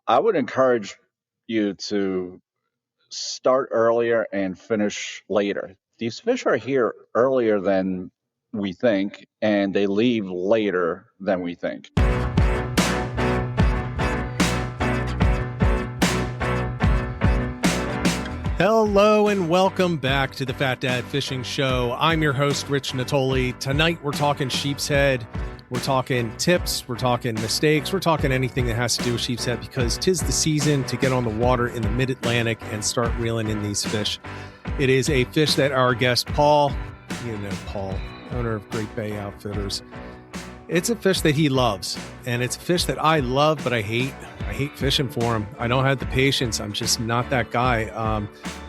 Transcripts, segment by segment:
I would encourage you to start earlier and finish later. These fish are here earlier than we think, and they leave later than we think. Hello and welcome back to the Fat Dad Fishing Show. I'm your host, Rich Natoli. Tonight we're talking Sheepshead. We're talking tips. We're talking mistakes. We're talking anything that has to do with Sheepshead because 'tis the season to get on the water in the mid-Atlantic and start reeling in these fish. It is a fish that our guest, Paul, owner of Great Bay Outfitters, it's a fish that he loves, and it's a fish that I love, but I hate. I hate fishing for him. I don't have the patience. I'm just not that guy.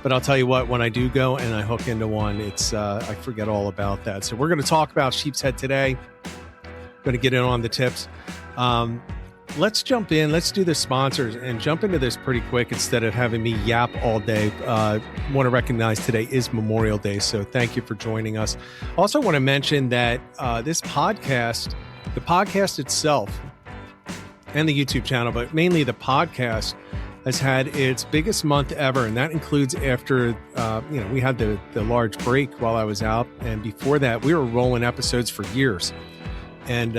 But I'll tell you what, when I do go and I hook into one, it's I forget all about that. So we're going to talk about Sheepshead today. Going to get in on the tips. Let's jump in. Let's do the sponsors and jump into this pretty quick instead of having me yap all day. Want to recognize today is Memorial Day, so thank you for joining us. Also want to mention that this podcast, the podcast itself and the YouTube channel, but mainly the podcast, has had its biggest month ever, and that includes after we had the large break while I was out, and before that we were rolling episodes for years. And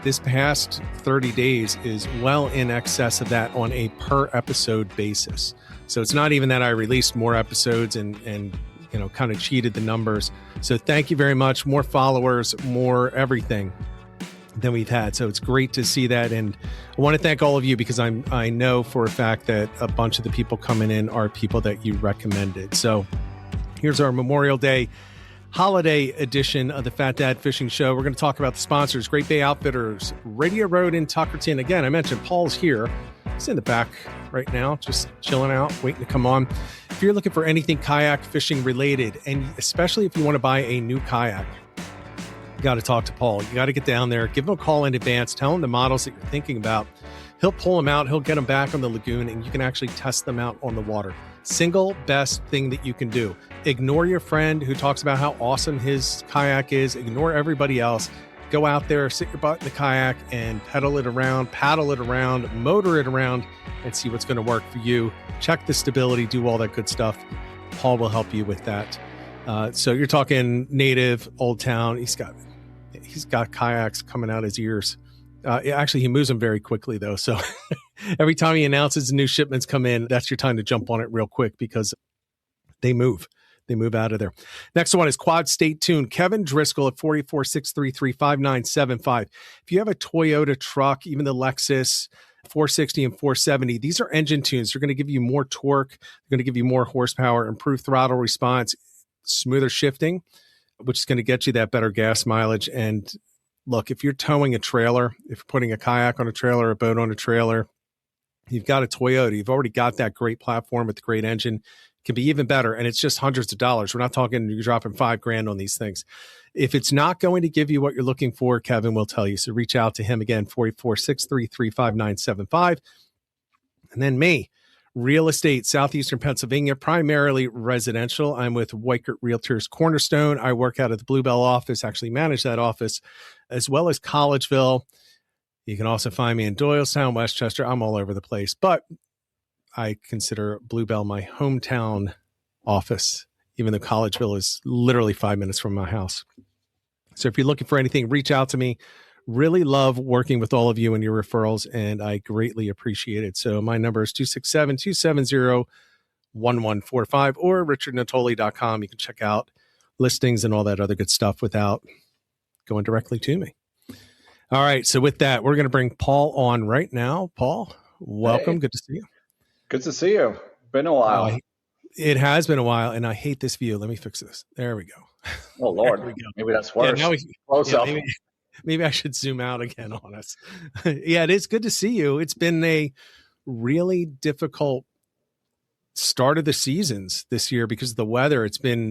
this past 30 days is well in excess of that on a per episode basis. So it's not even that I released more episodes and kind of cheated the numbers. So thank you very much. More followers, more everything than we've had. So it's great to see that. And I want to thank all of you because I know for a fact that a bunch of the people coming in are people that you recommended. So here's our Memorial Day holiday edition of the Fat Dad Fishing Show. We're going to talk about the sponsors: Great Bay Outfitters, Radio Road in Tuckerton. Again, I mentioned Paul's here. He's in the back right now, just chilling out, waiting to come on. If you're looking for anything kayak fishing related, and especially if you want to buy a new kayak, you got to talk to Paul. You got to get down there, give him a call in advance, tell him the models that you're thinking about. He'll pull them out, he'll get them back on the lagoon, and you can actually test them out on the water. Single best thing that you can do. Ignore your friend who talks about how awesome his kayak is. Ignore everybody else. Go out there, sit your butt in the kayak and pedal it around, paddle it around, motor it around, and see what's going to work for you. Check the stability, do all that good stuff. Paul will help you with that. So you're talking native, Old Town. He's got kayaks coming out his ears. Actually, he moves them very quickly, though. So every time he announces new shipments come in, that's your time to jump on it real quick because they move. They move out of there. Next one is Quad State Tune. Kevin Driscoll at 446335975. If you have a Toyota truck, even the Lexus 460 and 470, these are engine tunes. They're going to give you more torque. They're going to give you more horsepower, improved throttle response, smoother shifting, which is going to get you that better gas mileage. And look, if you're towing a trailer, if you're putting a kayak on a trailer, a boat on a trailer, you've got a Toyota, you've already got that great platform with the great engine. It can be even better. And it's just hundreds of dollars. We're not talking you're dropping $5,000 on these things. If it's not going to give you what you're looking for, Kevin will tell you. So reach out to him again, 446335975. And then me, real estate, Southeastern Pennsylvania, primarily residential. I'm with Weichert Realtors Cornerstone. I work out of the Bluebell office, actually manage that office, as well as Collegeville. You can also find me in Doylestown, Westchester. I'm all over the place, but I consider Bluebell my hometown office, even though Collegeville is literally 5 minutes from my house. So if you're looking for anything, reach out to me. Really love working with all of you and your referrals, and I greatly appreciate it. So my number is 267-270-1145 or richardnatoli.com. You can check out listings and all that other good stuff without going directly to me. All right. So with that, we're going to bring Paul on right now. Paul, welcome. Hey. Good to see you. Good to see you. Been a while. It has been a while, and I hate this view. Let me fix this. There we go. Oh, Lord. Maybe that's worse. Yeah, maybe I should zoom out again on us. Yeah, it is good to see you. It's been a really difficult start of the seasons this year because of the weather. It's been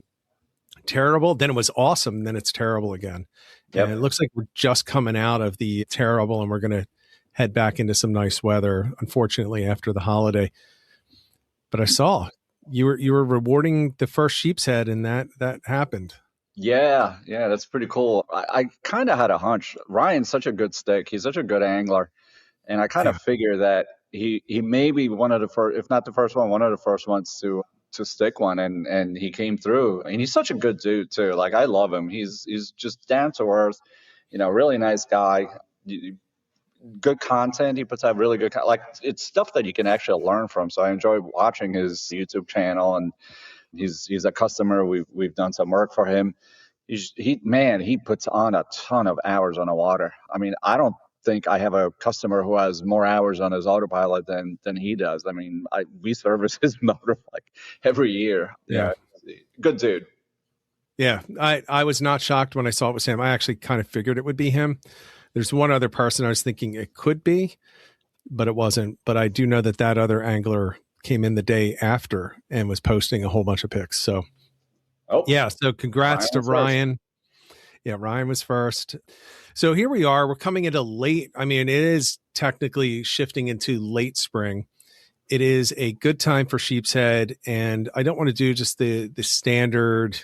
terrible. Then it was awesome. Then it's terrible again. Yep. And it looks like we're just coming out of the terrible, and we're going to head back into some nice weather, unfortunately, after the holiday. But I saw you were rewarding the first Sheepshead, and that happened. Yeah, that's pretty cool. I kind of had a hunch. Ryan's such a good stick. He's such a good angler. And I kind of figure that he may be one of the first, if not the first one of the first ones to stick one, and he came through. And he's such a good dude too. Like, I love him. He's just down to earth, really nice guy. Good content. He puts out really good like, it's stuff that you can actually learn from. So I enjoy watching his YouTube channel, and he's a customer. We've done some work for him. He puts on a ton of hours on the water. I mean, I don't think I have a customer who has more hours on his autopilot than he does. I mean, we service his motor like every year. Yeah. Good dude. Yeah. I was not shocked when I saw it was him. I actually kind of figured it would be him. There's one other person I was thinking it could be, but it wasn't. But I do know that other angler came in the day after and was posting a whole bunch of pics. So, yeah. So congrats to Ryan. Yeah, Ryan was first. So here we are. We're coming into late. I mean, it is technically shifting into late spring. It is a good time for Sheepshead, and I don't want to do just the standard,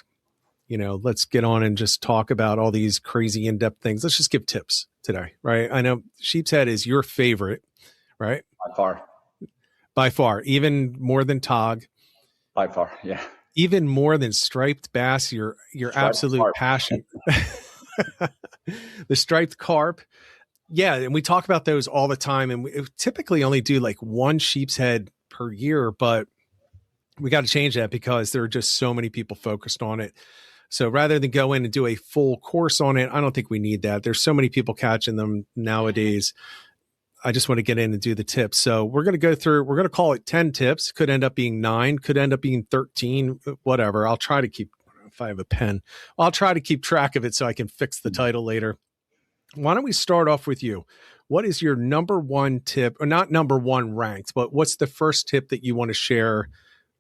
let's get on and just talk about all these crazy in-depth things. Let's just give tips today, right? I know Sheepshead is your favorite, right? By far, even more than Tog. By far, yeah. Even more than striped bass, your absolute carp. Passion. The striped carp. Yeah, and we talk about those all the time, and we typically only do like one Sheepshead per year, but we got to change that because there are just so many people focused on it. So rather than go in and do a full course on it, I don't think we need that. There's so many people catching them nowadays. I just want to get in and do the tips. So we're going to call it 10 tips. Could end up being 9, could end up being 13, whatever. I'll try to keep, if I have a pen, I'll try to keep track of it so I can fix the title later. Why don't we start off with you? What is your number one tip, or not number one ranked, but what's the first tip that you want to share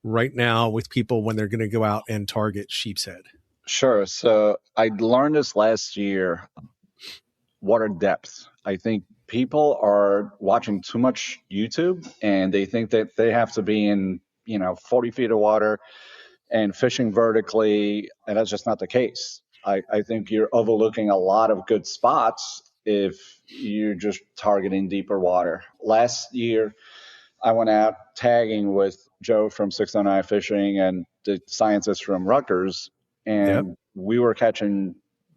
right now with people when they're going to go out and target Sheepshead? Sure. So I learned this last year, water depth. I think people are watching too much YouTube, and they think that they have to be in, 40 feet of water and fishing vertically. And that's just not the case. I think you're overlooking a lot of good spots if you're just targeting deeper water. Last year, I went out tagging with Joe from 609 Fishing and the scientists from Rutgers, and we were catching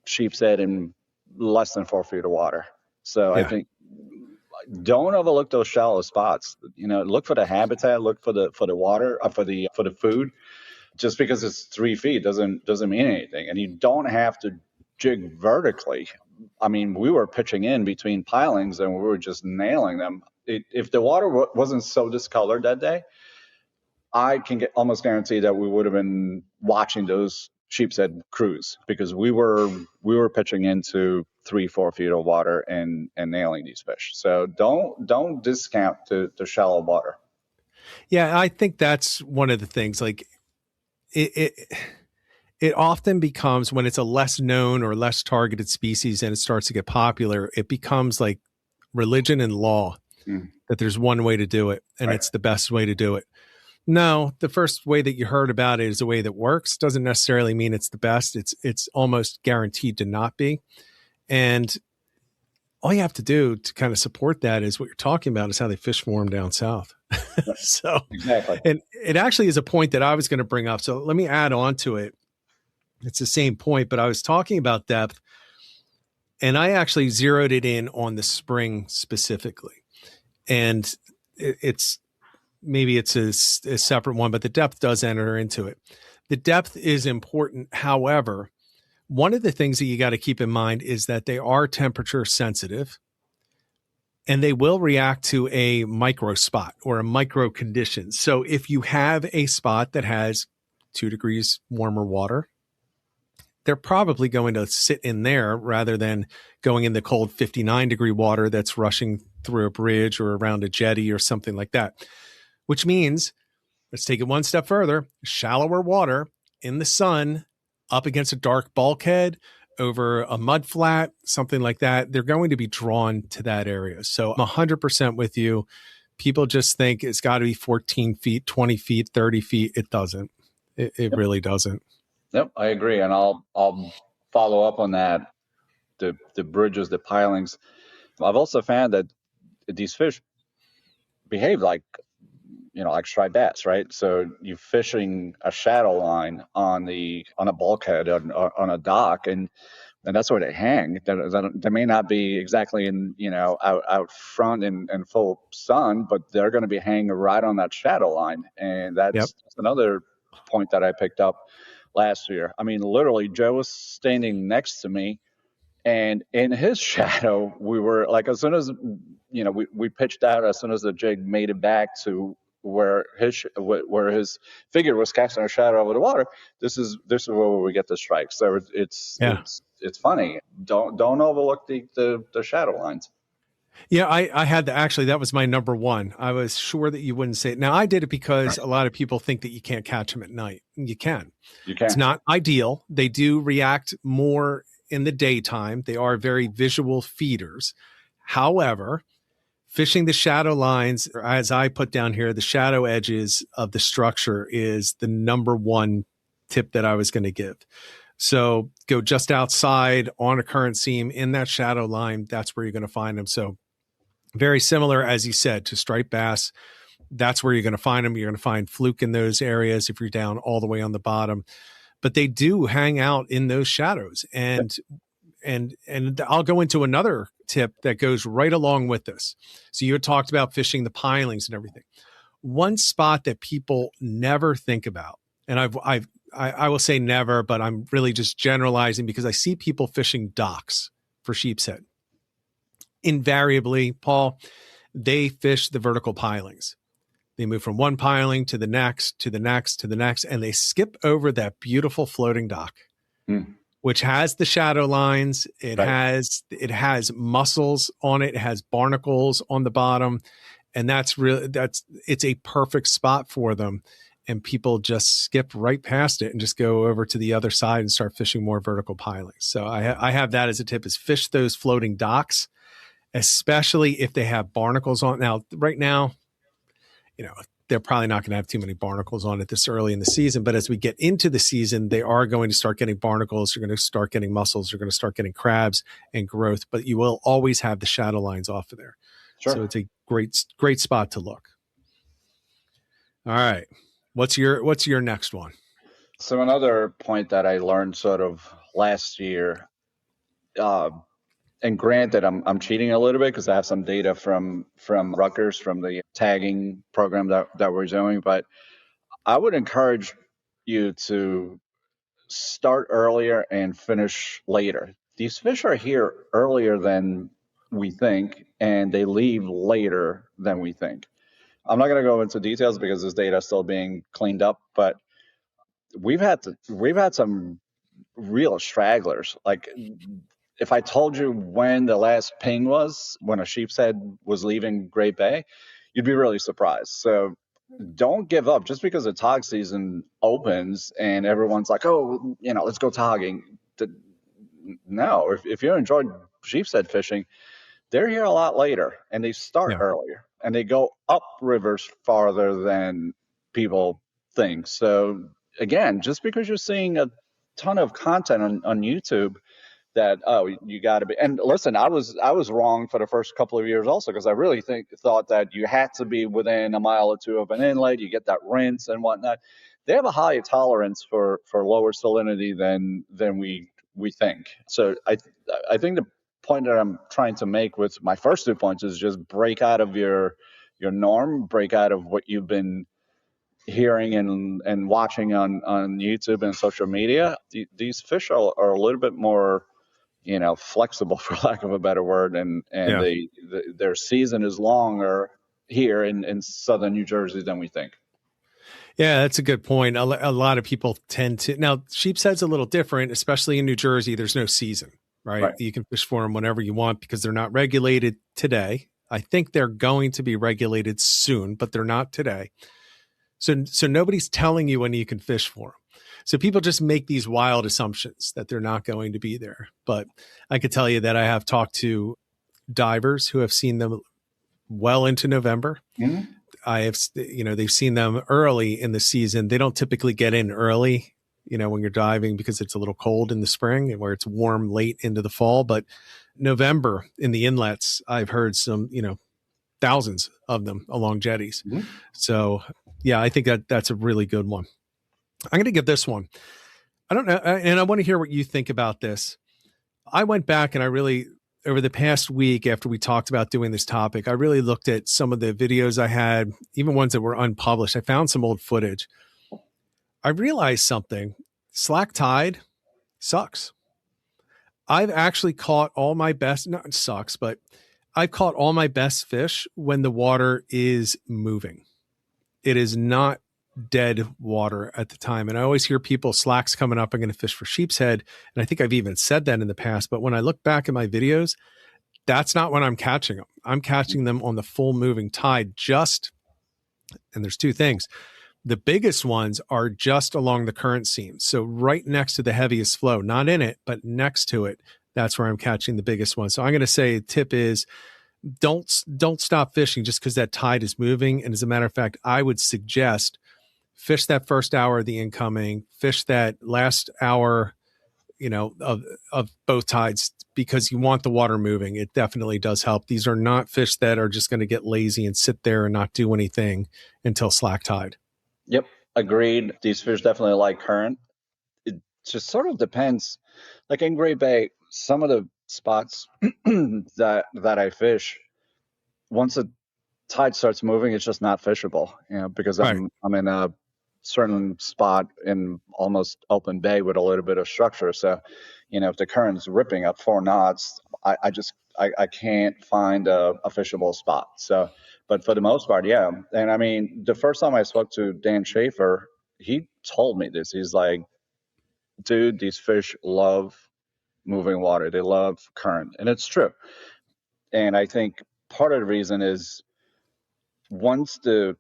Sheepshead in less than 4 feet of water. So I think don't overlook those shallow spots. Look for the habitat, look for the water, for the food. Just because it's 3 feet doesn't mean anything. And you don't have to jig vertically. I mean, we were pitching in between pilings and we were just nailing them. If the water wasn't so discolored that day, I can almost guarantee that we would have been watching those Sheepshead cruise, because we were pitching into 3-4 feet of water and nailing these fish. So don't discount the shallow water. Yeah, I think that's one of the things. Like it often becomes, when it's a less known or less targeted species and it starts to get popular, it becomes like religion and law that there's one way to do it, and it's the best way to do it. No, the first way that you heard about it is a way that works. Doesn't necessarily mean it's the best. It's almost guaranteed to not be. And all you have to do to kind of support that is what you're talking about, is how they fish for them down south. So exactly. And it actually is a point that I was going to bring up. So let me add on to it. It's the same point, but I was talking about depth, and I actually zeroed it in on the spring specifically. And it's a separate one, but the depth does enter into it. The depth is important. However, one of the things that you got to keep in mind is that they are temperature sensitive, and they will react to a micro spot or a micro condition. So if you have a spot that has 2 degrees warmer water, they're probably going to sit in there rather than going in the cold 59-degree water that's rushing through a bridge or around a jetty or something like that. Which means, let's take it one step further, shallower water in the sun up against a dark bulkhead, over a mud flat, something like that, they're going to be drawn to that area. So I'm 100% with you. People just think it's got to be 14 feet, 20 feet, 30 feet. It doesn't. It really doesn't. Yep, I agree. And I'll follow up on that. The bridges, the pilings. I've also found that these fish behave like, like striped bass, right? So you're fishing a shadow line on a bulkhead on a dock, and that's where they hang. They may not be exactly out front in full sun, but they're going to be hanging right on that shadow line, and Yep. that's another point that I picked up last year. I mean, literally, Joe was standing next to me, and in his shadow, we were like, as soon as we pitched out, as soon as the jig made it back to where his figure was casting a shadow over the water. This is where we get the strike. So Yeah. it's funny. Don't overlook the shadow lines. Yeah, I had the actually that was my number one. I was sure that you wouldn't say it. Now I did it because a lot of people think that you can't catch them at night. You can. You It's can. not ideal. They do react more in the daytime. They are very visual feeders. However, fishing the shadow lines, or as I put down here, the shadow edges of the structure is the number one tip that I was going to give. So go just outside on a current seam in that shadow line. That's where you're going to find them. So very similar, as you said, to striped bass. That's where you're going to find them. You're going to find fluke in those areas if you're down all the way on the bottom. But they do hang out in those shadows. And I'll go into another tip that goes right along with this. So you had talked about fishing the pilings and everything. One spot that people never think about, and I will say never, but I'm really just generalizing because I see people fishing docks for sheepshead. Invariably, Paul, they fish the vertical pilings. They move from one piling to the next, to the next, to the next, and they skip over that beautiful floating dock, which has the shadow lines. It has mussels on it. It has barnacles on the bottom, and it's a perfect spot for them. And people just skip right past it and just go over to the other side and start fishing more vertical pilings. So I have that as a tip: is fish those floating docks, especially if they have barnacles on. Now, right now, they're probably not going to have too many barnacles on it this early in the season. But as we get into the season, they are going to start getting barnacles. You're going to start getting mussels. You're going to start getting crabs and growth. But you will always have the shadow lines off of there. Sure. So it's a great spot to look. All right. What's your next one? So another point that I learned sort of last year, and granted, I'm cheating a little bit because I have some data from Rutgers, from the tagging program that we're doing, but I would encourage you to start earlier and finish later. These fish are here earlier than we think, and they leave later than we think. I'm not going to go into details because this data is still being cleaned up, but we've had some real stragglers. Like, if I told you when the last ping was, when a sheepshead was leaving Great Bay, you'd be really surprised. So don't give up just because the tog season opens and everyone's like, oh, let's go togging. No, if you enjoy sheepshead fishing, they're here a lot later and they start earlier and they go up rivers farther than people think. So again, just because you're seeing a ton of content on YouTube, that you got to be. And listen, I was wrong for the first couple of years also, because I really thought that you had to be within a mile or two of an inlet. You get that rinse and whatnot. They have a higher tolerance for lower salinity than we think. So I think the point that I'm trying to make with my first 2 points is just break out of your norm, break out of what you've been hearing and watching on YouTube and social media. These fish are a little bit more flexible, for lack of a better word, and their season is longer here in southern New Jersey than we think. Yeah, that's a good point. A lot of people tend to, now sheepshead's a little different, especially in New Jersey. There's no season, right? You can fish for them whenever you want because they're not regulated today. I think they're going to be regulated soon, but they're not today. So nobody's telling you when you can fish for them. So people just make these wild assumptions that they're not going to be there. But I could tell you that I have talked to divers who have seen them well into November. Mm-hmm. I have, they've seen them early in the season. They don't typically get in early, when you're diving because it's a little cold in the spring and where it's warm late into the fall. But November in the inlets, I've heard some, thousands of them along jetties. Mhm. So yeah, I think that's a really good one. I'm going to give this one. I don't know. And I want to hear what you think about this. I went back and I really, over the past week after we talked about doing this topic, I really looked at some of the videos I had, even ones that were unpublished. I found some old footage. I realized something. Slack tide sucks. I've actually caught all my best, not sucks, but I've caught all my best fish when the water is moving. It is not dead water at the time. And I always hear people, slack's coming up, I'm going to fish for sheepshead. And I think I've even said that in the past. But when I look back at my videos, that's not when I'm catching them. I'm catching them on the full moving tide and there's two things. The biggest ones are just along the current seam. So right next to the heaviest flow, not in it, but next to it. That's where I'm catching the biggest one. So I'm going to say tip is don't stop fishing just because that tide is moving. And as a matter of fact, I would suggest fish that first hour of the incoming, fish that last hour, of both tides, because you want the water moving. It definitely does help. These are not fish that are just going to get lazy and sit there and not do anything until slack tide. Yep, agreed. These fish definitely like current. It just sort of depends. Like in Great Bay, some of the spots that I fish, once the tide starts moving, it's just not fishable. Because Right. I'm in a certain spot in almost open bay with a little bit of structure. So, if the current's ripping up 4 knots, I can't find a fishable spot. So, but for the most part, yeah. And I mean, the first time I spoke to Dan Schaefer, he told me this. He's like, dude, these fish love moving water. They love current. And it's true. And I think part of the reason is once the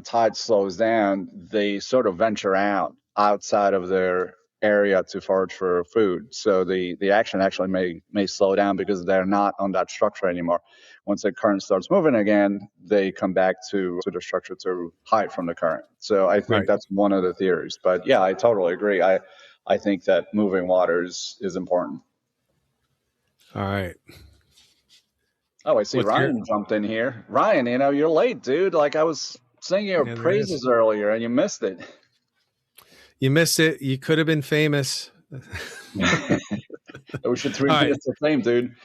tide slows down, they sort of venture out outside of their area to forage for food. So the action actually may slow down because they're not on that structure anymore. Once the current starts moving again, they come back to the structure to hide from the current. So I think Right. that's one of the theories. But yeah, I totally agree. I think that moving water is important. All right. Oh, I see What's your, Ryan jumped in here. Ryan, you're late, dude. Like I was singing your yeah, there it is. praises earlier and you missed it. You missed it. You could have been famous. I wish you three All right. minutes of fame, dude.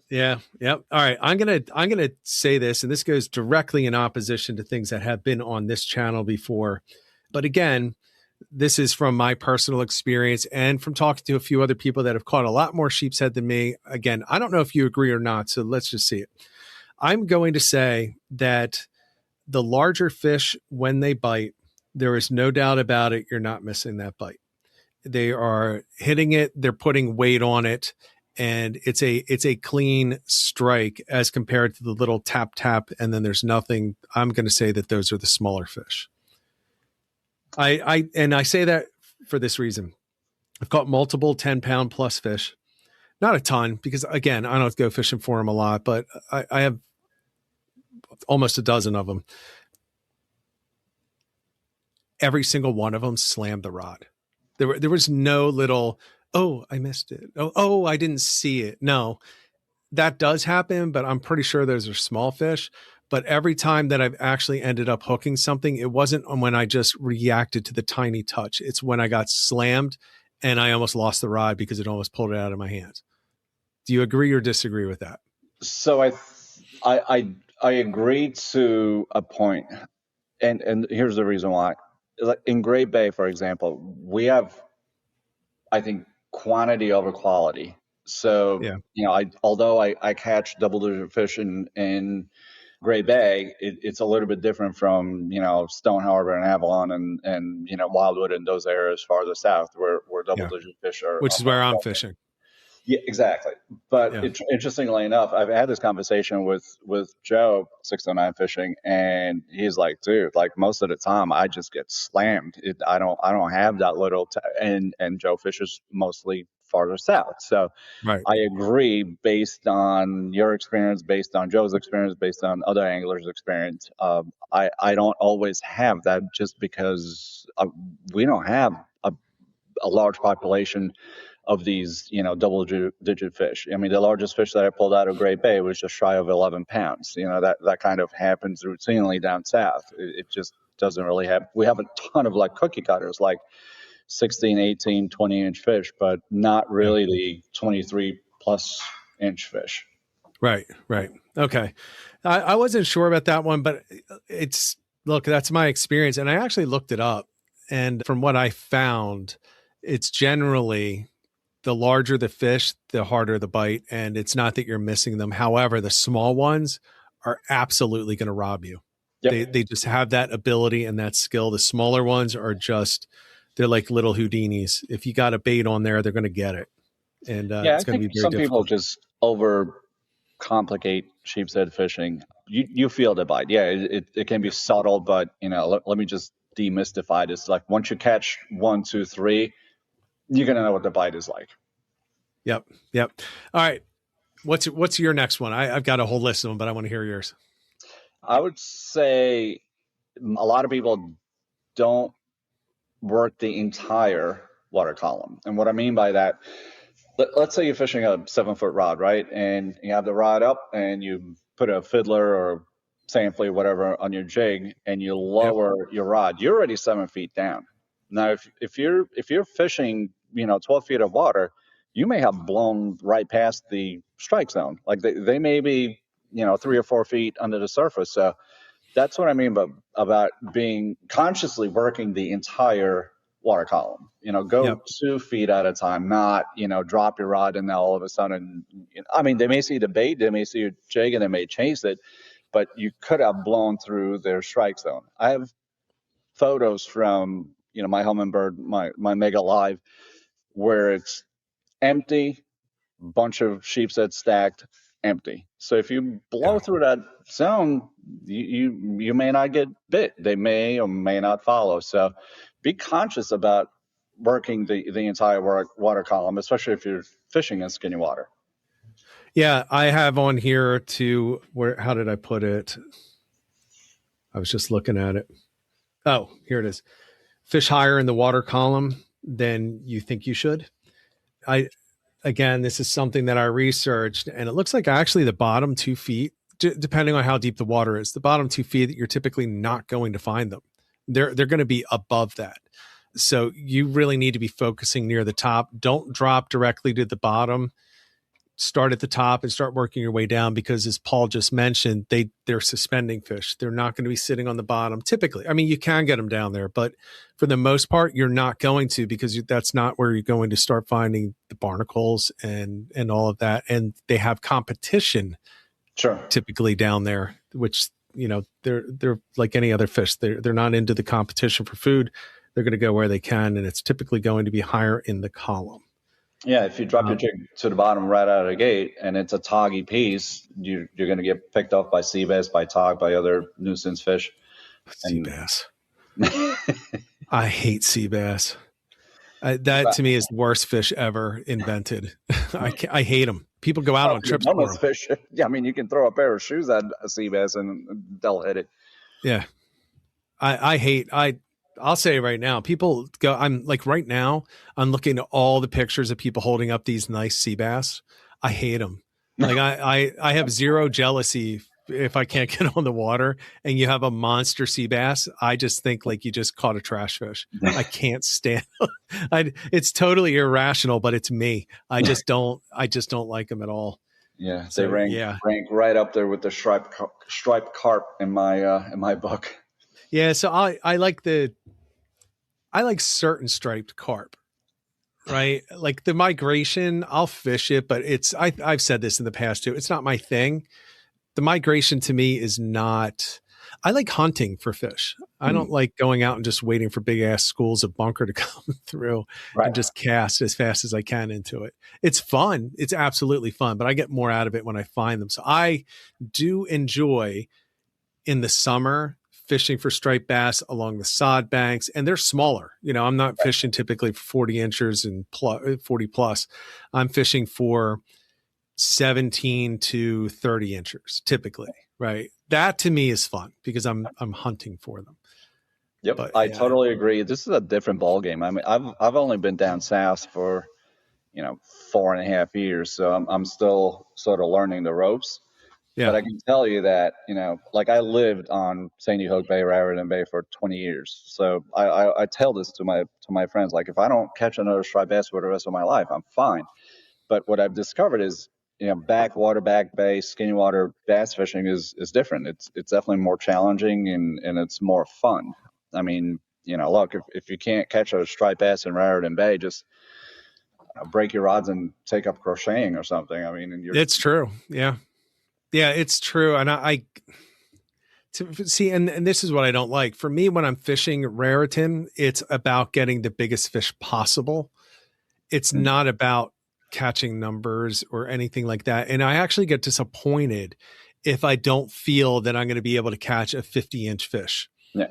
Yeah. Yep. All right. I'm gonna say this, and this goes directly in opposition to things that have been on this channel before. But again, this is from my personal experience and from talking to a few other people that have caught a lot more sheepshead than me. Again, I don't know if you agree or not, so let's just see it. I'm going to say that the larger fish, when they bite, there is no doubt about it, you're not missing that bite. They are hitting it, they're putting weight on it, and it's a clean strike as compared to the little tap tap, and then there's nothing. I'm going to say that those are the smaller fish. I say that for this reason. I've caught multiple 10-pound plus fish, not a ton, because again, I don't go fishing for them a lot, but I have almost a dozen of them. Every single one of them slammed the rod. There was no little, oh, I missed it. Oh, I didn't see it. No, that does happen, but I'm pretty sure those are small fish. But every time that I've actually ended up hooking something, it wasn't when I just reacted to the tiny touch. It's when I got slammed and I almost lost the rod because it almost pulled it out of my hands. Do you agree or disagree with that? So I agree to a point, and here's the reason why. Like in Great Bay, for example, we have, I think, quantity over quality. So Yeah. although I catch double-digit fish in Great Bay, it's a little bit different from Stone Harbor and Avalon and Wildwood and those areas farther south where Yeah. double-digit fish are Which is much where I'm more. fishing. Yeah, exactly. But Yeah. interestingly enough, I've had this conversation with Joe 609 Fishing, and he's like, dude, like most of the time I just get slammed. I don't have that little and Joe fishes mostly farther south. So Right. I agree based on your experience, based on Joe's experience, based on other anglers' experience. I don't always have that just because we don't have a large population of these, double digit fish. I mean, the largest fish that I pulled out of Great Bay was just shy of 11 pounds. That kind of happens routinely down south. It just doesn't really happen. We have a ton of like cookie cutters, like 16, 18, 20-inch fish, but not Yeah. really the 23 plus inch fish. Right. Okay. I wasn't sure about that one, but look, that's my experience. And I actually looked it up. And from what I found, it's generally the larger the fish, the harder the bite. And it's not that you're missing them. However, the small ones are absolutely going to rob you. Yep. They just have that ability and that skill. The smaller ones are they're like little Houdinis. If you got a bait on there, they're going to get it. And Yeah, I it's going to think be very some people difficult. just overcomplicate sheepshead fishing. You feel the bite. Yeah, it can be subtle, but let me just demystify this. Like once you catch 1, 2, 3, you're gonna know what the bite is like. Yep. All right. What's your next one? I've got a whole list of them, but I want to hear yours. I would say a lot of people don't work the entire water column. And what I mean by that, let's say you're fishing a 7-foot rod, right? And you have the rod up and you put a fiddler or sand flea, whatever, on your jig, and you Yep. lower your rod. You're already 7 feet down. Now, if you're fishing, 12 feet of water, you may have blown right past the strike zone. Like they may be, 3 or 4 feet under the surface. So that's what I mean about being consciously working the entire water column. Go Yep. 2 feet at a time, not, drop your rod and now all of a sudden, I mean, they may see the bait, they may see your jig and they may chase it, but you could have blown through their strike zone. I have photos from, my hummingbird, my Mega Live, where it's empty, bunch of sheepshead stacked, empty. So if you blow Yeah. through that zone, you may not get bit. They may or may not follow. So be conscious about working the entire water column, especially if you're fishing in skinny water. Yeah. I have on here how did I put it? I was just looking at it. Oh, here it is. Fish higher in the water column than you think you should. Again, this is something that I researched, and it looks like actually the bottom 2 feet, depending on how deep the water is, the bottom 2 feet, you're typically not going to find them. They're going to be above that. So you really need to be focusing near the top. Don't drop directly to the bottom. Start at the top and start working your way down, because as Paul just mentioned, they're suspending fish. They're not going to be sitting on the bottom typically. I mean, you can get them down there, but for the most part, you're not going to, because that's not where you're going to start finding the barnacles and all of that. And they have competition Sure. typically down there, which, they're like any other fish. They're not into the competition for food. They're going to go where they can, and it's typically going to be higher in the column. Yeah, if you drop your jig to the bottom right out of the gate and it's a toggy piece, you're going to get picked off by sea bass, by tog, by other nuisance fish. Sea bass. I hate sea bass. That to me is the worst fish ever invented. I hate them. People go out on trips for them. Fish. Yeah, I mean, you can throw a pair of shoes at a sea bass and they'll hit it. Yeah, I'll say right now, people go, I'm like right now, I'm looking at all the pictures of people holding up these nice sea bass. I hate them. Like I have zero jealousy if I can't get on the water and you have a monster sea bass. I just think like you just caught a trash fish. I can't stand it's totally irrational, but it's me. I just don't like them at all. Yeah, so, they rank right up there with the striped carp in my book. Yeah, so I like certain striped carp, right? Like the migration, I'll fish it, but I've said this in the past too. It's not my thing. The migration to me is not. I like hunting for fish. I don't like going out and just waiting for big ass schools of bunker to come through and just cast as fast as I can into it. It's fun. It's absolutely fun, but I get more out of it when I find them. So I do enjoy in the summer fishing for striped bass along the sod banks, and they're smaller. I'm not fishing typically for 40 inches and 40 plus. I'm fishing for 17 to 30 inches typically, right? That to me is fun because I'm hunting for them. Yep, but, I totally agree. This is a different ball game. I mean, I've only been down south for 4.5 years. So I'm still sort of learning the ropes. But Yeah. I can tell you that, like I lived on Sandy Hook Bay, Raritan Bay for 20 years. So I tell this to my friends, like if I don't catch another striped bass for the rest of my life, I'm fine. But what I've discovered is, backwater, back bay, skinny water bass fishing is different. It's definitely more challenging and it's more fun. I mean, look, if you can't catch a striped bass in Raritan Bay, just break your rods and take up crocheting or something. I mean, and you're It's true. Yeah. Yeah, it's true. And I to see, and this is what I don't like. For me, when I'm fishing Raritan, it's about getting the biggest fish possible. It's not about catching numbers or anything like that. And I actually get disappointed if I don't feel that I'm going to be able to catch a 50-inch fish. yeah,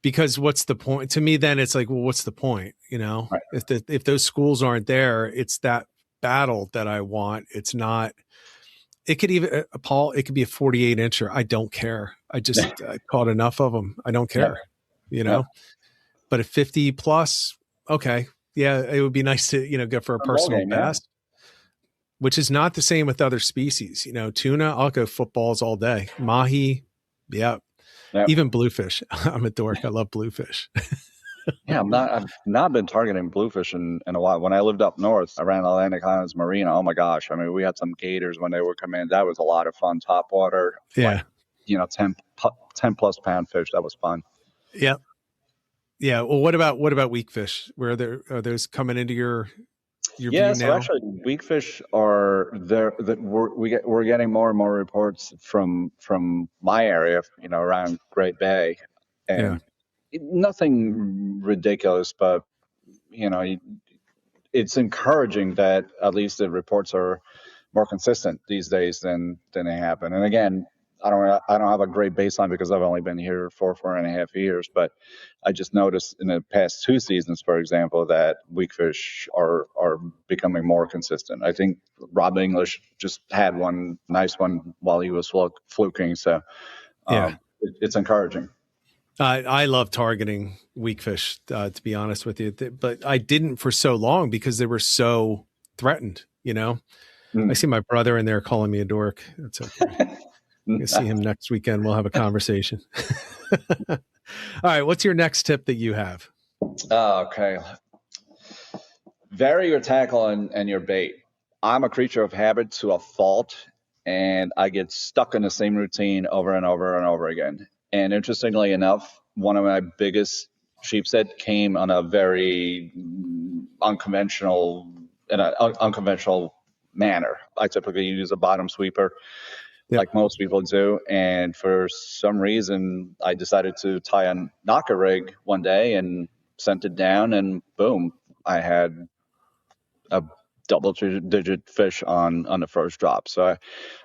Because what's the point? To me, then it's like, well, what's the point? right. If those schools aren't there, it's that battle that I want. It's not. It could even Paul. It could be a 48-incher. I don't care. I caught enough of them. I don't Yeah, care. yeah. But a 50 plus, okay, yeah, it would be nice to go for a Ball personal game, yeah. best, which is not the same with other species. Tuna, I'll go footballs all day. Mahi, yeah. Yeah. Even bluefish. I'm a dork. I love bluefish. Yeah, I've not been targeting bluefish in a while. When I lived up north around Atlantic Highlands Marina, oh my gosh. I mean, we had some gators when they would come in. That was a lot of fun. Top water, Yeah. like, 10 plus pound fish. That was fun. Yeah. Yeah. Well, what about weak fish? Are those coming into your Yeah, view so now? actually, weak fish are there. That we're getting more and more reports from my area, around Great Bay, Yeah. and nothing ridiculous, but you know, it's encouraging that at least the reports are more consistent these days than they have been. And again, I don't have a great baseline because I've only been here for 4.5 years, but I just noticed in the past 2 seasons, for example, that weak fish are becoming more consistent. I think Rob English just had one nice one while he was fluking, so Yeah. it's encouraging. I love targeting weak fish, to be honest with you, but I didn't for so long because they were so threatened. I see my brother in there calling me a dork. That's okay. I see him next weekend. We'll have a conversation. All right. What's your next tip that you have? Okay. Vary your tackle and your bait. I'm a creature of habit to a fault, and I get stuck in the same routine over and over and over again. And interestingly enough, one of my biggest sheepshead came on a very unconventional manner. I typically use a bottom sweeper, like most people do, and for some reason, I decided to tie a knocker rig one day and sent it down, and boom, I had a double-digit fish on the first drop. So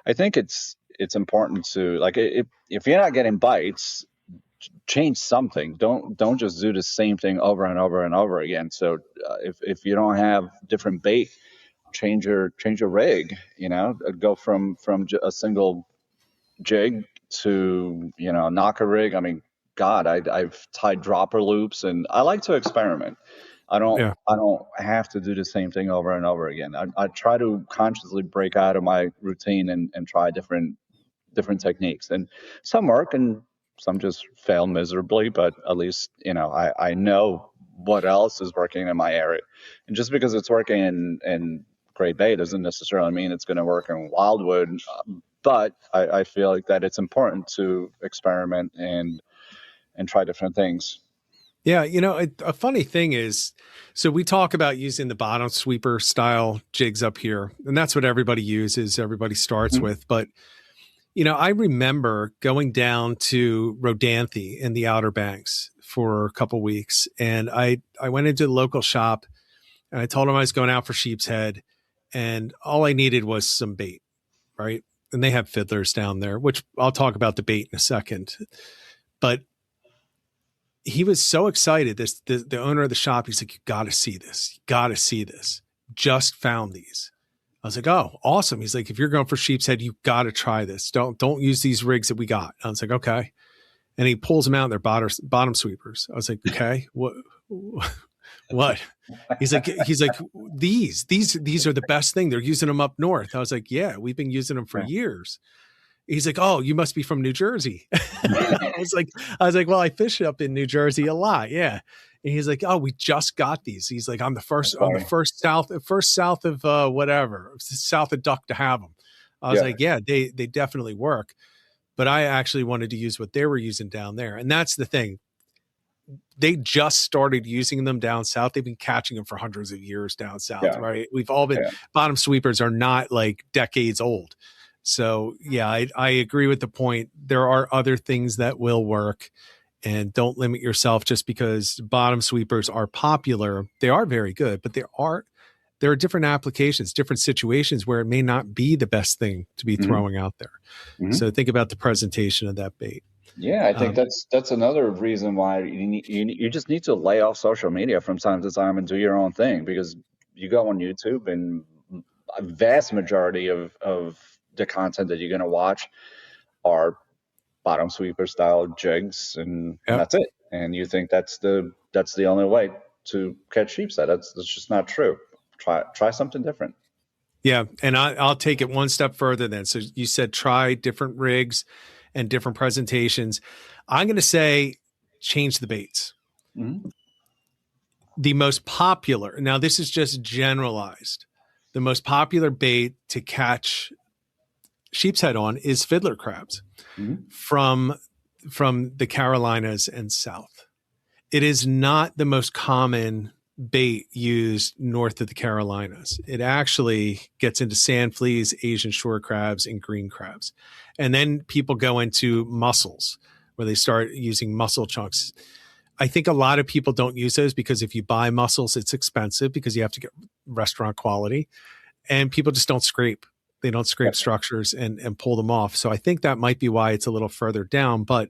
I think it's important to, like, if you're not getting bites, change something. Don't just do the same thing over and over and over again. So if you don't have different bait, change your rig. Go from a single jig to a knocker rig. I mean, God, I've tied dropper loops, and I like to experiment. Yeah. I don't have to do the same thing over and over again. I try to consciously break out of my routine and try different techniques, and some work and some just fail miserably. But at least I know what else is working in my area, and just because it's working in Great Bay doesn't necessarily mean it's going to work in Wildwood. But I feel like that it's important to experiment and try different things. Yeah. A funny thing is, so we talk about using the bottom sweeper style jigs up here, and that's what everybody uses. Everybody starts with, but I remember going down to Rodanthe in the Outer Banks for a couple weeks, and I went into the local shop and I told them I was going out for sheepshead, and all I needed was some bait, right? And they have fiddlers down there, which I'll talk about the bait in a second. But he was so excited. The owner of the shop, he's like, "You got to see this. You got to see this. Just found these." I was like, "Oh, awesome." He's like, "If you're going for sheepshead, you got to try this. Don't use these rigs that we got." I was like, "Okay." And he pulls them out. They're bottom sweepers. I was like, "Okay, what?" What? He's like, these are the best thing. They're using them up north. I was like, yeah, we've been using them for years. He's like, oh, you must be from New Jersey. I was like, well, I fish up in New Jersey a lot. Yeah. And he's like, oh, we just got these. He's like, I'm the first south of whatever, south of Duck to have them. I was like, yeah, they definitely work. But I actually wanted to use what they were using down there. And that's the thing. They just started using them down south. They've been catching them for hundreds of years down south, right? We've all been, bottom sweepers are not like decades old. So yeah, I agree with the point. There are other things that will work, and don't limit yourself just because bottom sweepers are popular. They are very good, but there are different applications, different situations where it may not be the best thing to be throwing out there. So think about the presentation of that bait. Yeah, I think that's another reason why you just need to lay off social media from time to time and do your own thing, because you go on YouTube and a vast majority of the content that you're going to watch are bottom sweeper style jigs, and that's it. And you think that's the only way to catch sheepshead. That's just not true. Try something different. Yeah, and I'll take it one step further then. So you said try different rigs and different presentations. I'm going to say change the baits. The most popular, now this is just generalized, the most popular bait to catch sheepshead on is fiddler crabs from the Carolinas and south. It is not the most common bait used north of the Carolinas. It actually gets into sand fleas, Asian shore crabs, and green crabs. And then people go into mussels, where they start using mussel chunks. I think a lot of people don't use those because if you buy mussels, it's expensive because you have to get restaurant quality, and people just don't scrape. They don't scrape structures and pull them off. So I think that might be why it's a little further down. But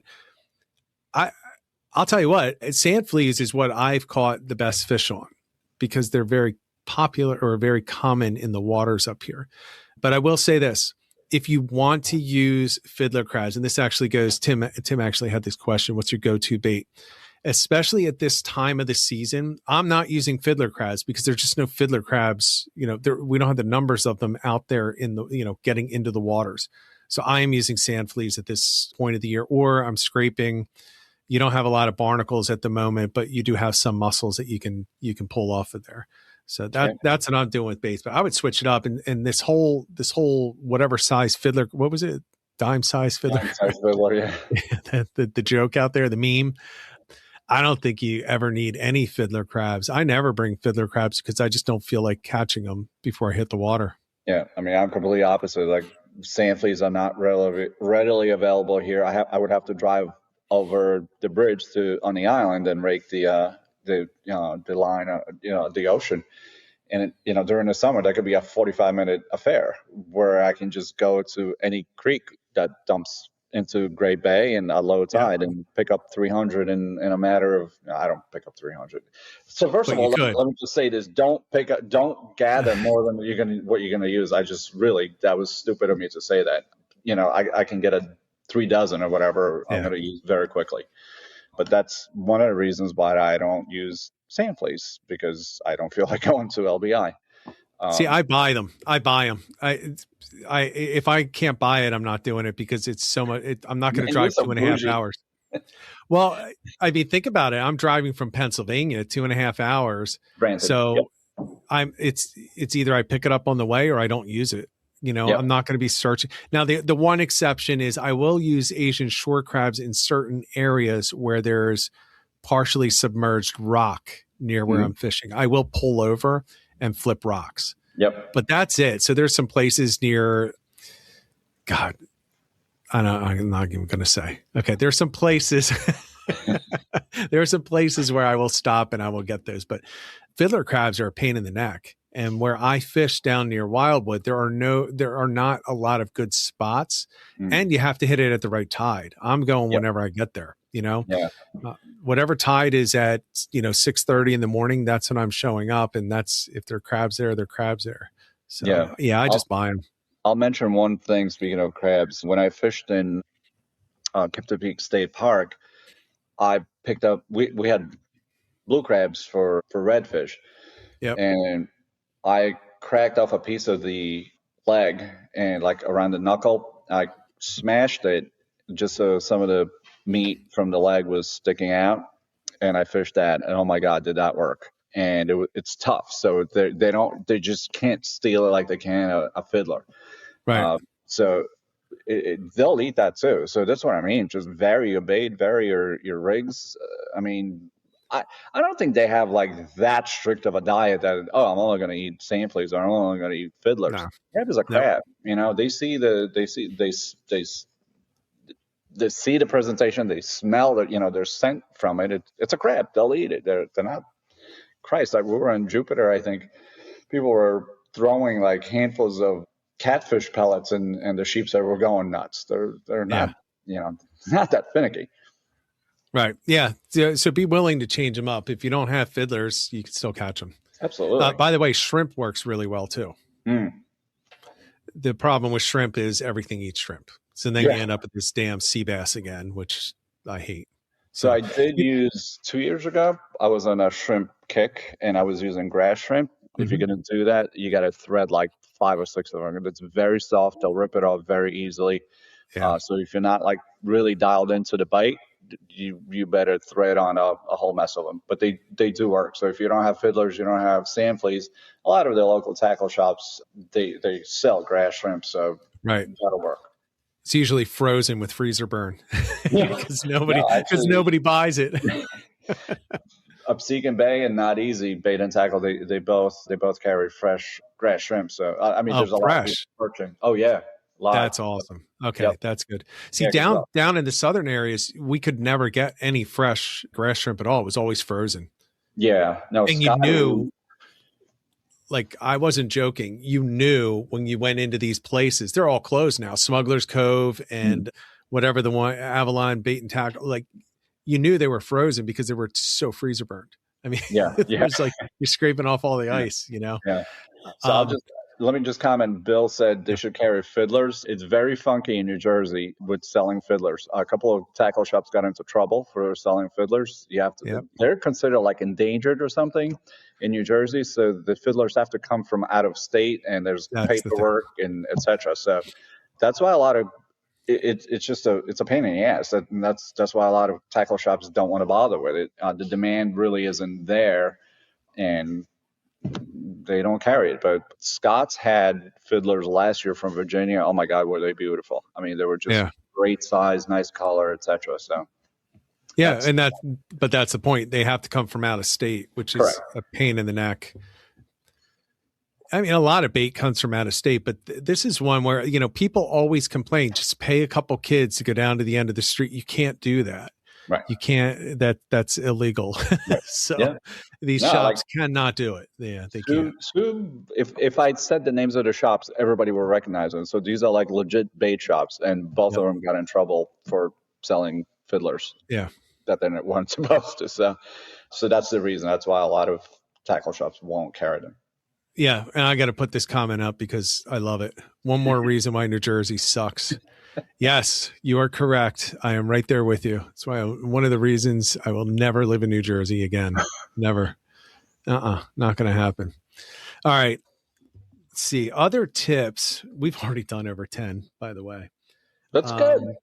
I'll tell you what, sand fleas is what I've caught the best fish on because they're very popular or very common in the waters up here. But I will say this, if you want to use fiddler crabs, and this actually goes, Tim actually had this question, what's your go-to bait? Especially at this time of the season, I'm not using fiddler crabs because there's just no fiddler crabs. We don't have the numbers of them out there in the, getting into the waters. So I am using sand fleas at this point of the year, or I'm scraping. You don't have a lot of barnacles at the moment, but you do have some mussels that you can pull off of there. So that's what I'm doing with baits. But I would switch it up, and this whole whatever size fiddler, what was it? Dime size fiddler. Dime size fiddler, yeah. the joke out there, the meme. I don't think you ever need any fiddler crabs. I never bring fiddler crabs because I just don't feel like catching them before I hit the water. Yeah, I mean, I'm completely opposite. Like sand fleas are not readily available here. I would have to drive over the bridge on the island and rake the line, the ocean. And during the summer, that could be a 45-minute affair where I can just go to any creek that dumps into Great Bay and a low tide and pick up 300 in a matter of, I don't pick up 300. So first of all, let me just say this: don't gather more than what you're gonna use. That was stupid of me to say that. I can get 3 dozen or whatever I'm gonna use very quickly. But that's one of the reasons why I don't use sand fleas, because I don't feel like going to LBI. See, I buy them. If I can't buy it, I'm not doing it because it's so much. I'm not going to drive 2.5 hours. Well, I mean, think about it. I'm driving from Pennsylvania 2.5 hours. Granted, so it's either I pick it up on the way or I don't use it. I'm not going to be searching. Now, the one exception is I will use Asian shore crabs in certain areas where there's partially submerged rock near where I'm fishing. I will pull over and flip rocks. Yep. But that's it. So there's some places near, God, I'm not even going to say. Okay. There's some places, there are some places where I will stop and I will get those, but fiddler crabs are a pain in the neck. And where I fish down near Wildwood, there are not a lot of good spots, and you have to hit it at the right tide. I'm going whenever I get there, whatever tide is at, 6:30 in the morning, that's when I'm showing up. And that's, if there are crabs there, they're crabs there. So I just buy them. I'll mention one thing. Speaking of crabs, when I fished in Kipton Peak State Park, I picked up, we had blue crabs for redfish, Yep. and I cracked off a piece of the leg and like around the knuckle. I smashed it just so some of the meat from the leg was sticking out, and I fished that. And oh my God, did that work? And it's tough, so they just can't steal it like they can a fiddler. Right. So they'll eat that too. So that's what I mean. Just vary your bait, vary your rigs. I mean, I don't think they have like that strict of a diet that I'm only going to eat samplers or I'm only going to eat fiddlers. No. Crab is a Nope. crab. You know, they see the presentation, they smell that, there's scent from it. It's a crab. They'll eat it. They're not. Christ, like we were on Jupiter, I think people were throwing like handfuls of catfish pellets, and the sheepshead were going nuts. They're Yeah. not, not that finicky. Right. Yeah. So be willing to change them up. If you don't have fiddlers, you can still catch them. Absolutely. By the way, shrimp works really well too. Mm. The problem with shrimp is everything eats shrimp. So then you end up with this damn sea bass again, which I hate. So I did use 2 years ago. I was on a shrimp kick, and I was using grass shrimp. If you're going to do that, you got to thread like 5 or 6 of them. It's very soft. They'll rip it off very easily. Yeah. So if you're not like really dialed into the bite, you better thread on a whole mess of them. But they do work. So if you don't have fiddlers, you don't have sand fleas, a lot of the local tackle shops, they sell grass shrimp. So that'll work. It's usually frozen with freezer burn because nobody buys it. Upseekin Bay and Not Easy Bait and Tackle, they both carry fresh grass shrimp. So I mean, there's a lot of people searching. Oh yeah, that's awesome. Okay, that's good. See, down in the southern areas, we could never get any fresh grass shrimp at all. It was always frozen. Yeah, no, and you knew. Like, I wasn't joking. You knew when you went into these places, they're all closed now. Smuggler's Cove and whatever the one, Avalon Bait and Tackle, like you knew they were frozen because they were so freezer burned. I mean, it's like you're scraping off all the ice, Yeah. So let me just comment. Bill said they should carry fiddlers. It's very funky in New Jersey with selling fiddlers. A couple of tackle shops got into trouble for selling fiddlers. You have to, they're considered like endangered or something in New Jersey. So the fiddlers have to come from out of state, and there's paperwork and etc. So that's why a lot of it's just it's a pain in the ass. That's why a lot of tackle shops don't want to bother with it. The demand really isn't there, and they don't carry it. But Scott's had fiddlers last year from Virginia. Oh my God, were they beautiful! I mean, they were just great size, nice color, etc. So but that's the point. They have to come from out of state, which is a pain in the neck. I mean, a lot of bait comes from out of state, but this is one where, people always complain, just pay a couple kids to go down to the end of the street. You can't do that. Right. You can't, that's illegal. Right. So these shops cannot do it. Yeah, they can't. If I'd said the names of the shops, everybody would recognize them. So these are like legit bait shops, and both of them got in trouble for selling fiddlers. Yeah. That they weren't supposed to. So that's the reason. That's why a lot of tackle shops won't carry them. Yeah, and I got to put this comment up because I love it. One more reason why New Jersey sucks. Yes, you are correct. I am right there with you. That's why one of the reasons I will never live in New Jersey again. Never. Not going to happen. All right. Let's see. Other tips. We've already done over 10, by the way. That's good.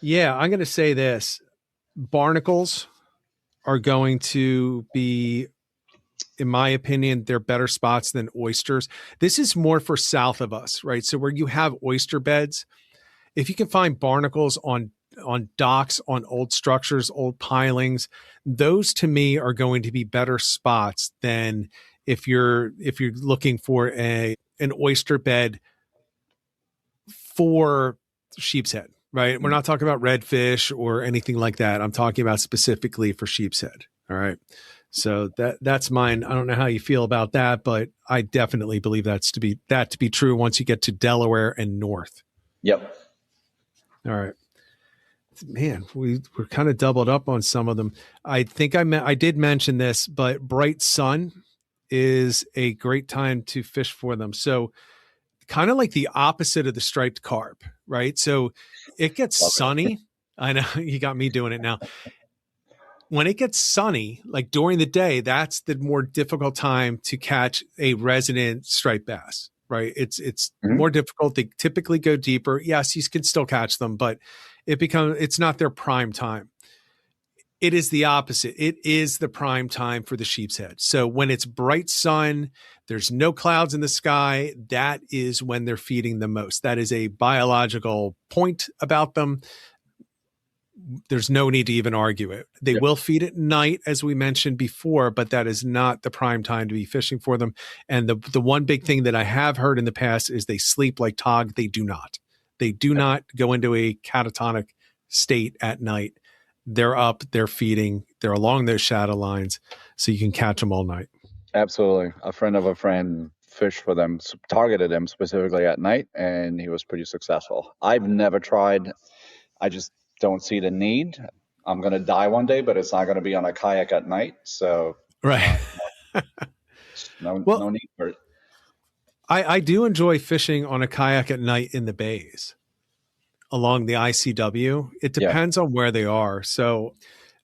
Yeah, I'm going to say this. Barnacles are going to be, in my opinion, they're better spots than oysters. This is more for south of us, right? So where you have oyster beds, if you can find barnacles on docks, on old structures, old pilings, those to me are going to be better spots than if you're looking for an oyster bed for sheepshead, right? We're not talking about redfish or anything like that. I'm talking about specifically for sheepshead. All right. So that's mine. I don't know how you feel about that, but I definitely believe that to be true once you get to Delaware and north. Yep. All right. Man, we're kind of doubled up on some of them. I think I did mention this, but bright sun is a great time to fish for them. So kind of like the opposite of the striped carp, right? So it gets sunny. I know you got me doing it now. when it gets sunny, like during the day, that's the more difficult time to catch a resident striped bass, right? It's Mhm. more difficult. They typically go deeper. Yes, you can still catch them, but it's not their prime time. It is the opposite. It is the prime time for the sheepshead. So when it's bright sun, there's no clouds in the sky, that is when they're feeding the most. That is a biological point about them. There's no need to even argue it. They Yep. will feed at night, as we mentioned before, but that is not the prime time to be fishing for them. And the one big thing that I have heard in the past is they sleep like Tog. They do not. They do not go into a catatonic state at night. They're up, they're feeding, they're along those shadow lines, so you can catch them all night. Absolutely. A friend of a friend fished for them, targeted them specifically at night, and he was pretty successful. I've never tried. I just don't see the need. I'm going to die one day, but it's not going to be on a kayak at night. So, Right. no Well, need for it. I do enjoy fishing on a kayak at night in the bays along the ICW. It Yeah. depends on where they are. So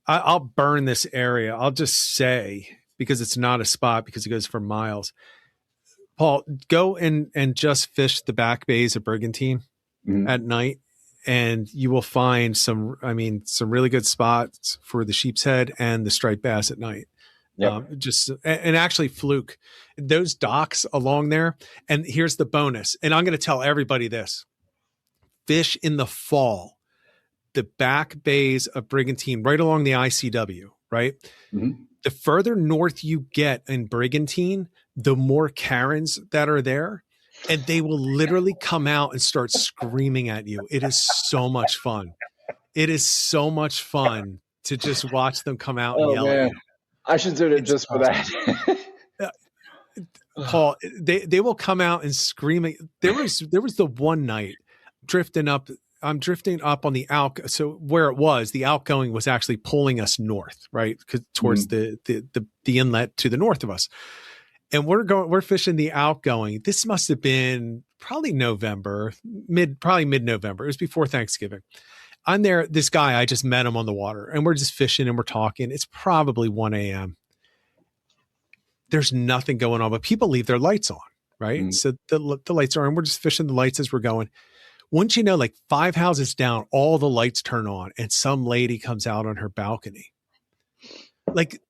I'll burn this area. I'll just say, because it's not a spot, because it goes for miles. Paul, go and just fish the back bays of Brigantine Mhm. at night, and you will find some really good spots for the sheepshead and the striped bass at night. Yep. And actually fluke those docks along there. And here's the bonus. And I'm going to tell everybody this: fish in the fall, the back bays of Brigantine, right along the ICW, right? Mhm. The further north you get in Brigantine, the more Karens that are there. And they will literally come out and start screaming at you. It is so much fun. It is so much fun to just watch them come out and Oh yell at man, you. I should do it It's just for awesome. that. Uh, Paul, they will come out and screaming. There was the one night drifting up. I'm drifting up on the out. So where it was, the outgoing was actually pulling us north, right, towards Mhm. the inlet to the north of us. And we're fishing the outgoing. This must have been probably probably mid November. It was before Thanksgiving. I'm there. This guy, I just met him on the water, and we're just fishing and we're talking. It's probably 1 a.m. There's nothing going on, but people leave their lights on, right? Mhm. So the lights are on. We're just fishing the lights as we're going. Wouldn't you know, like 5 houses down, all the lights turn on, and some lady comes out on her balcony. Like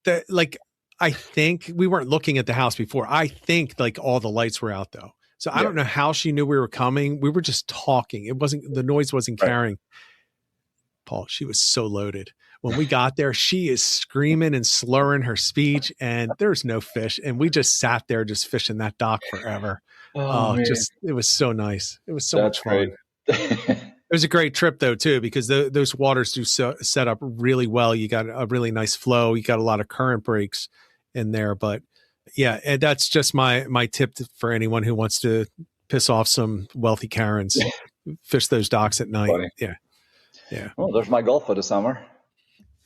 I think we weren't looking at the house before. I think like all the lights were out though. So I Yeah. don't know how she knew we were coming. We were just talking. The noise wasn't Right. carrying. Paul, she was so loaded. When we got there, she is screaming and slurring her speech, and there's no fish. And we just sat there just fishing that dock forever. Oh Oh, man, it was so nice. It was so that's much great. fun. It was a great trip though too, because those waters do set up really well. You got a really nice flow. You got a lot of current breaks in there, but yeah, and that's just my tip for anyone who wants to piss off some wealthy Karens. Fish those docks at night. Funny. Yeah, yeah, Well, there's my goal for the summer.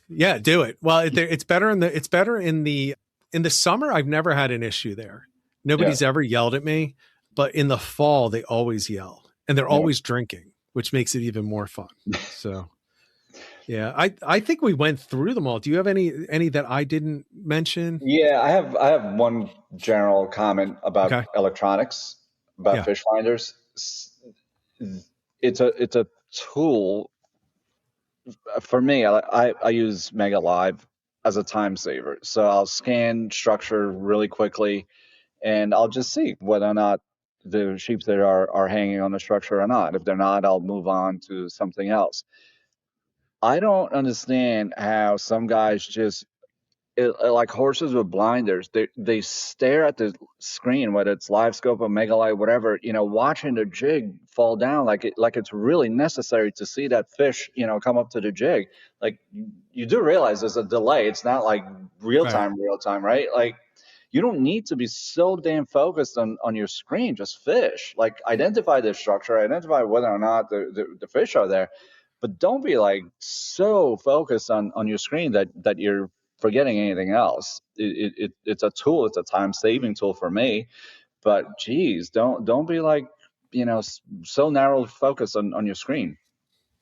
yeah. Do it. Well, it's better in the summer. I've never had an issue there. Yeah. Nobody's ever yelled at me, but in the fall they always yell, and they're Yeah. always drinking, which makes it even more fun. So yeah, I think we went through them all. Do you have any that I didn't mention? Yeah, I have one general comment about Okay. electronics, about Yeah. fish finders. It's a tool for me. I use Mega Live as a time saver. So I'll scan structure really quickly, and I'll just see whether or not the sheep that are hanging on the structure or not. If they're not, I'll move on to something else. I don't understand how some guys just like horses with blinders. They stare at the screen, whether it's live scope or mega light, whatever. Watching the jig fall down like it's really necessary to see that fish, come up to the jig. Like you do realize there's a delay. It's not like Right. real time, right? Like you don't need to be so damn focused on your screen. Just fish. Like identify the structure, identify whether or not the fish are there, but don't be like so focused on your screen that you're forgetting anything else. It's a tool. It's a time saving tool for me. But geez, don't be like so narrow focused on your screen.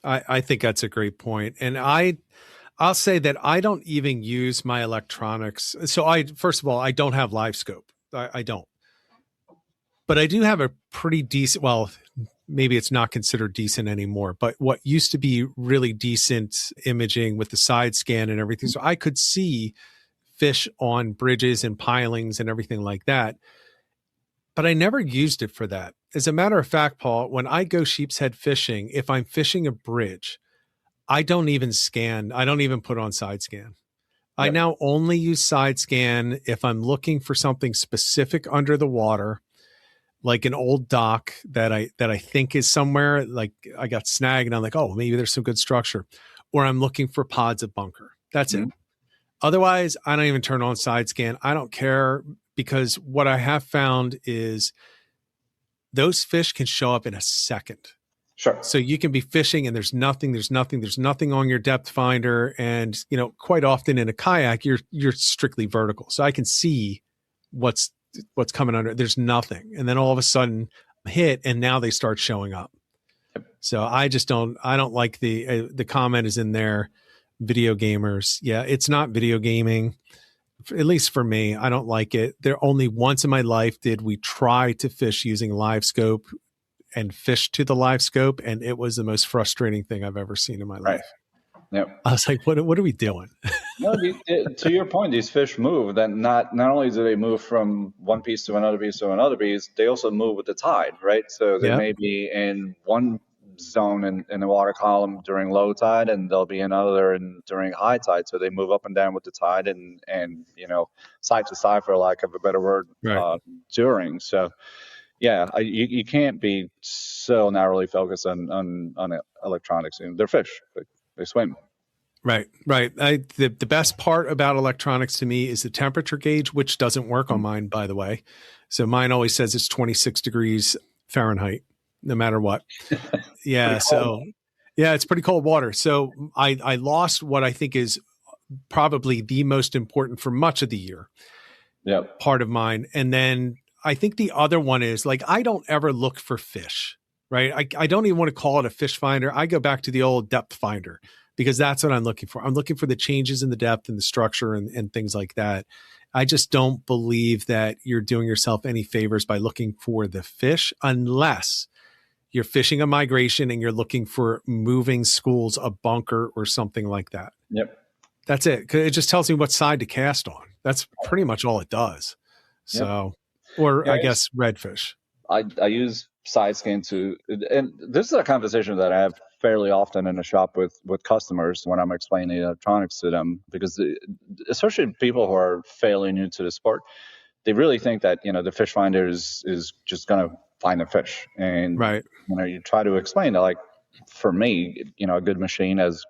I think that's a great point. And I'll say that I don't even use my electronics. So first of all, I don't have live scope. I don't, but I do have a pretty decent, well, maybe it's not considered decent anymore, but what used to be really decent imaging with the side scan and everything. So I could see fish on bridges and pilings and everything like that. But I never used it for that. As a matter of fact, Paul, when I go sheepshead fishing, if I'm fishing a bridge, I don't even scan. I don't even put on side scan. I Yep. now only use side scan if I'm looking for something specific under the water, like an old dock that I think is somewhere. Like I got snagged and I'm like, oh, maybe there's some good structure, or I'm looking for pods of bunker. That's it. Mhm. Otherwise, I don't even turn on side scan. I don't care, because what I have found is those fish can show up in a second. Sure. So you can be fishing and there's nothing on your depth finder. And, quite often in a kayak, you're strictly vertical. So I can see what's coming under. There's nothing. And then all of a sudden hit, and now they start showing up. Yep. So I don't like the comment is in there, video gamers. Yeah, it's not video gaming. At least for me, I don't like it. There only once in my life did we try to fish using live scope and fish to the live scope, and it was the most frustrating thing I've ever seen in my life. Yep. I was like, what are we doing? No, to your point, these fish move. Then not only do they move from one piece to another piece to another piece, they also move with the tide, right? So they Yep. may be in one zone in the water column during low tide, and they'll be another during high tide. So they move up and down with the tide, and side to side, for lack of a better word, Right. during. So yeah, you can't be so narrowly focused on electronics. They're fish. They swim. Right. The best part about electronics to me is the temperature gauge, which doesn't work on mine, by the way. So mine always says it's 26 degrees Fahrenheit, no matter what. Yeah. So yeah, it's pretty cold water. So I lost what I think is probably the most important for much of the year. Yep. Part of mine. And then I think the other one is, like, I don't ever look for fish, right? I don't even want to call it a fish finder. I go back to the old depth finder, because that's what I'm looking for. I'm looking for the changes in the depth and the structure and things like that. I just don't believe that you're doing yourself any favors by looking for the fish, unless you're fishing a migration and you're looking for moving schools, a bunker, or something like that. Yep. That's it. 'Cause it just tells me what side to cast on. That's pretty much all it does. So, or Yeah, I guess redfish. I use side scan to, and this is a conversation that I have fairly often in the shop with customers when I'm explaining electronics to them, because especially people who are fairly new to the sport, they really think that the fish finder is just going to find a fish, and Right. you try to explain that, like, for me, a good machine has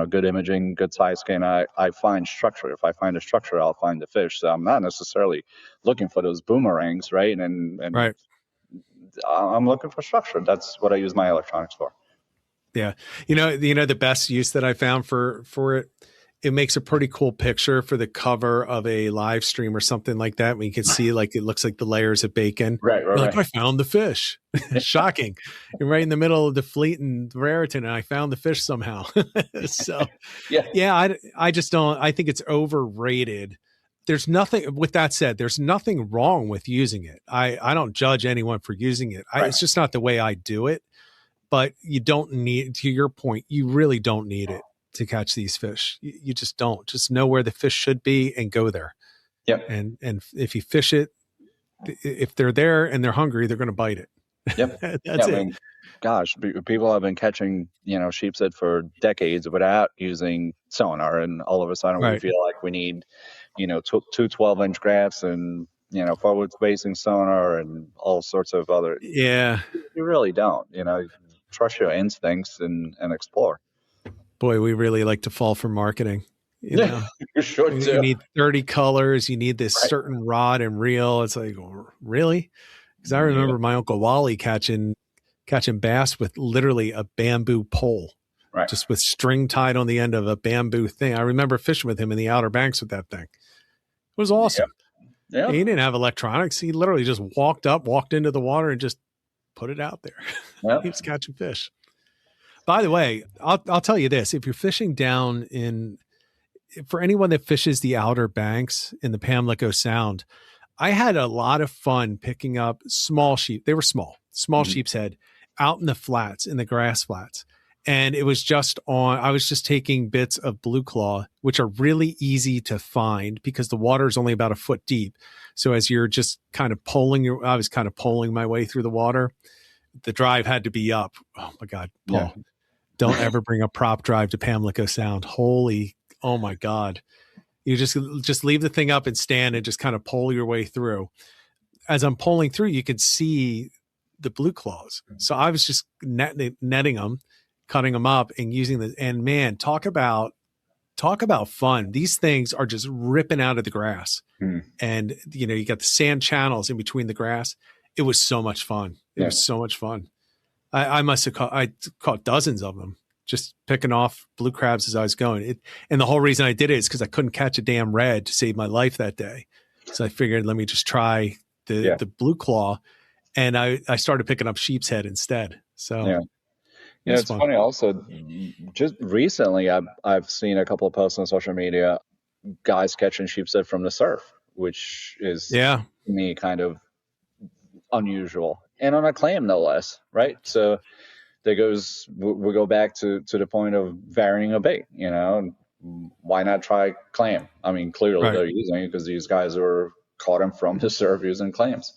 good imaging, good side scan. I find structure. If I find a structure, I'll find the fish. So I'm not necessarily looking for those boomerangs, right? And Right. I'm looking for structure. That's what I use my electronics for. Yeah. The best use that I found for it, it makes a pretty cool picture for the cover of a live stream or something like that. When you can see, like, it looks like the layers of bacon. Right. Like, I found the fish. Shocking. You're right in the middle of the Fleet and Raritan, and I found the fish somehow. So yeah, I just don't, I think it's overrated. There's nothing, with that said, there's nothing wrong with using it. I don't judge anyone for using it. Right. It's just not the way I do it. But you don't need, to your point, you really don't need it to catch these fish. You just don't. Just know where the fish should be and go there. Yep. And if you fish it, if they're there and they're hungry, they're going to bite it. Yep. That's it. I mean, gosh, people have been catching sheepshead for decades without using sonar, and all of a sudden we feel like we need two 12-inch graphs and forward facing sonar and all sorts of other. Yeah. You really don't. Trust your instincts and explore. Boy, we really like to fall for marketing. You sure do. You need 30 colors. You need this certain rod and reel. It's like, really? Because I remember my Uncle Wally catching bass with literally a bamboo pole, just with string tied on the end of a bamboo thing. I remember fishing with him in the Outer Banks with that thing. It was awesome. Yeah. He didn't have electronics. He literally just walked into the water and just put it out there. He was catching fish. By the way, I'll tell you this: if you're fishing down in for anyone that fishes the Outer Banks in the Pamlico Sound, I had a lot of fun picking up small sheep. They were small sheepshead out in the flats, in the grass flats. And it was just I was just taking bits of blue claw, which are really easy to find because the water is only about a foot deep. So as you're just kind of I was kind of poling my way through the water. The drive had to be up. Oh my God, Paul, don't ever bring a prop drive to Pamlico Sound. Oh my God. You just leave the thing up and stand and just kind of pole your way through. As I'm pulling through, you can see the blue claws. So I was just netting them, cutting them up and using and man, talk about fun. These things are just ripping out of the grass. And you got the sand channels in between the grass. It was so much fun. It was so much fun. I must have caught dozens of them just picking off blue crabs as I was going. And the whole reason I did it is because I couldn't catch a damn red to save my life that day. So I figured, let me just try the blue claw. And I started picking up sheepshead instead. So it's funny also, just recently I've seen a couple of posts on social media, guys catching sheepshead from the surf, which is to me kind of unusual, and on a clam no less, right? So we go back to the point of varying a bait, why not try clam? I mean, clearly they're using it because these guys are caught them from the surf using clams.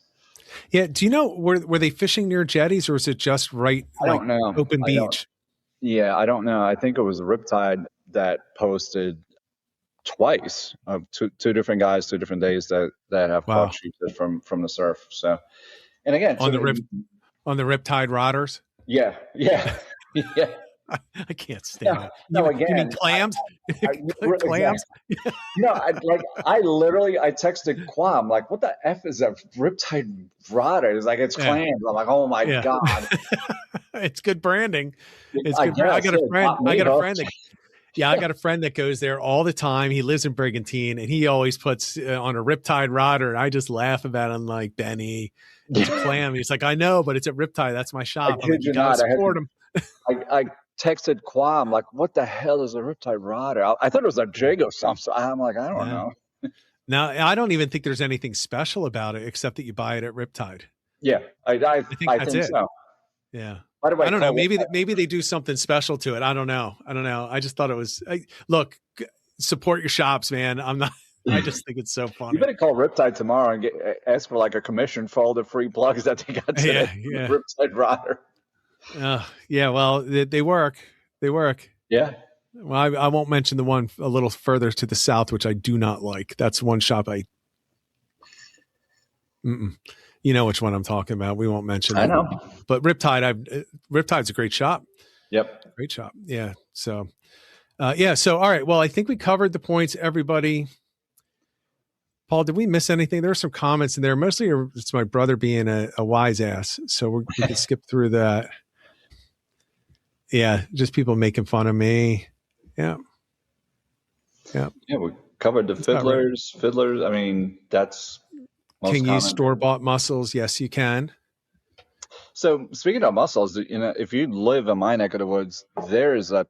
Yeah. Do you know, were they fishing near jetties, or is it just I don't know. Open beach? I don't know. I think it was Riptide that posted twice of two different guys, 2 different days that have caught sheepshead from the surf. So, and again, on the Riptide rodders. Yeah. I can't stand it. You mean clams? Clams? I literally texted Qua. I'm like, what the F is a Riptide rodder? It's like, it's clams. I'm like, oh my God. It's good branding. It's good. I got a friend that goes there all the time. He lives in Brigantine, and he always puts on a Riptide rodder. And I just laugh about it. I'm like, Benny, it's a clam. He's like, I know, but it's at Riptide. That's my shop. I'm like, you gotta support him. I texted Qua. I'm like, what the hell is a Riptide rodder? I thought it was a jig or something. So I'm like, I don't know. Now, I don't even think there's anything special about it except that you buy it at Riptide. Yeah, I think so. Yeah. By the way, I don't know. Maybe they do something special to it. I don't know. I just thought it was. Look, support your shops, man. I just think it's so funny. You better call Riptide tomorrow and ask for like a commission for all the free plugs that they got today. Yeah. Riptide rodder. Well, they work. Yeah. Well, I won't mention the one a little further to the south, which I do not like. That's one shop You know which one I'm talking about. We won't mention it. I know. But Riptide's a great shop. Yep. Great shop. Yeah. So, So, all right. Well, I think we covered the points, everybody. Paul, did we miss anything? There were some comments in there. Mostly it's my brother being a wise ass. So we can skip through that. Yeah. Just people making fun of me. Yeah. Yeah. Yeah. We covered the fiddlers. I mean, that's can you use store-bought mussels? Yes, you can. So speaking of mussels, if you live in my neck of the woods, there is a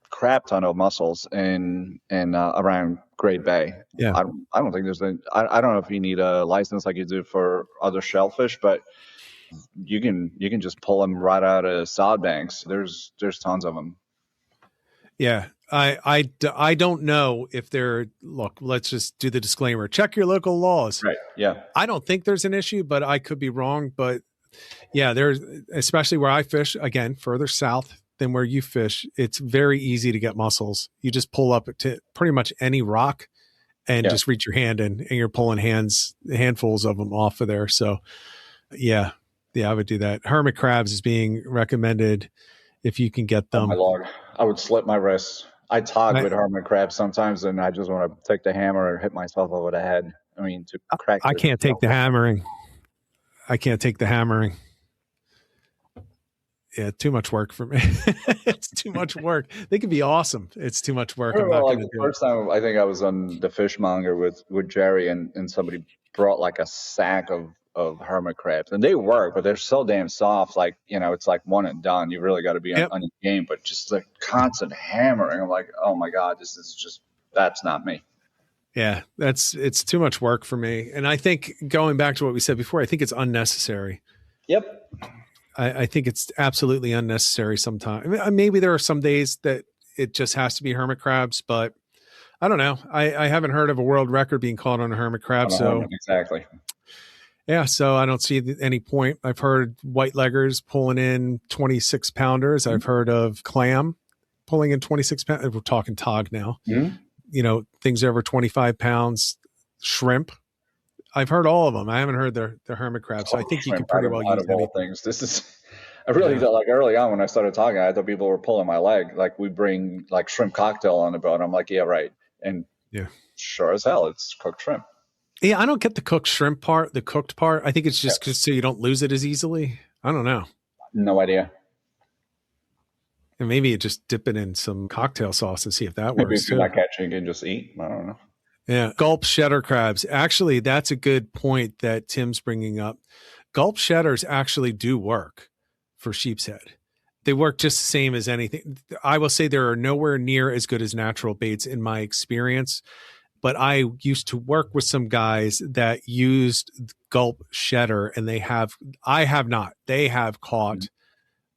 crap ton of mussels in around Great Bay. Yeah. I don't think I don't know if you need a license like you do for other shellfish, but you can just pull them right out of sod banks. There's tons of them. Yeah. I don't know if let's just do the disclaimer. Check your local laws. Right. Yeah. I don't think there's an issue, but I could be wrong. But yeah, there's, especially where I fish, again, further south than where you fish, it's very easy to get mussels. You just pull up to pretty much any rock and just reach your hand in, and you're pulling handfuls of them off of there. So yeah, I would do that. Hermit crabs is being recommended if you can get them. Oh my Lord. I would slit my wrists. I talk with hermit crabs sometimes, and I just want to take the hammer and hit myself over the head. I mean, to crack. I can't take the hammering. Yeah, too much work for me. It's too much work. They can be awesome. It's too much work. The first time I think I was on the fishmonger with Jerry, and somebody brought like a sack of hermit crabs, and they work, but they're so damn soft. Like, it's like one and done. You really got to be on your game, but just like constant hammering. I'm like, oh my God, this is just that's not me. Yeah, it's too much work for me. And I think going back to what we said before, I think it's unnecessary. Yep. I think it's absolutely unnecessary sometimes. I mean, maybe there are some days that it just has to be hermit crabs, but I don't know. I haven't heard of a world record being caught on a hermit crab. So exactly. Yeah, so I don't see any point. I've heard white leggers pulling in 26 pounders. I've heard of clam pulling in 26 pounds. We're talking tog now. Things over 25 pounds. Shrimp. I've heard all of them. I haven't heard the hermit crab. So I think you can pretty well use all things. This is, I really felt like early on when I started talking, I thought people were pulling my leg. Like we bring like shrimp cocktail on the boat. I'm like, yeah, right. And sure as hell, it's cooked shrimp. Yeah, I don't get the cooked shrimp part, the cooked part. I think it's just so you don't lose it as easily. I don't know. No idea. And maybe you just dip it in some cocktail sauce and see if that works. Maybe if you're not catching, you can just eat. I don't know. Yeah. Gulp shedder crabs. Actually, that's a good point that Tim's bringing up. Gulp shedders actually do work for sheepshead. They work just the same as anything. I will say there are nowhere near as good as natural baits in my experience. But I used to work with some guys that used gulp shedder, and they have caught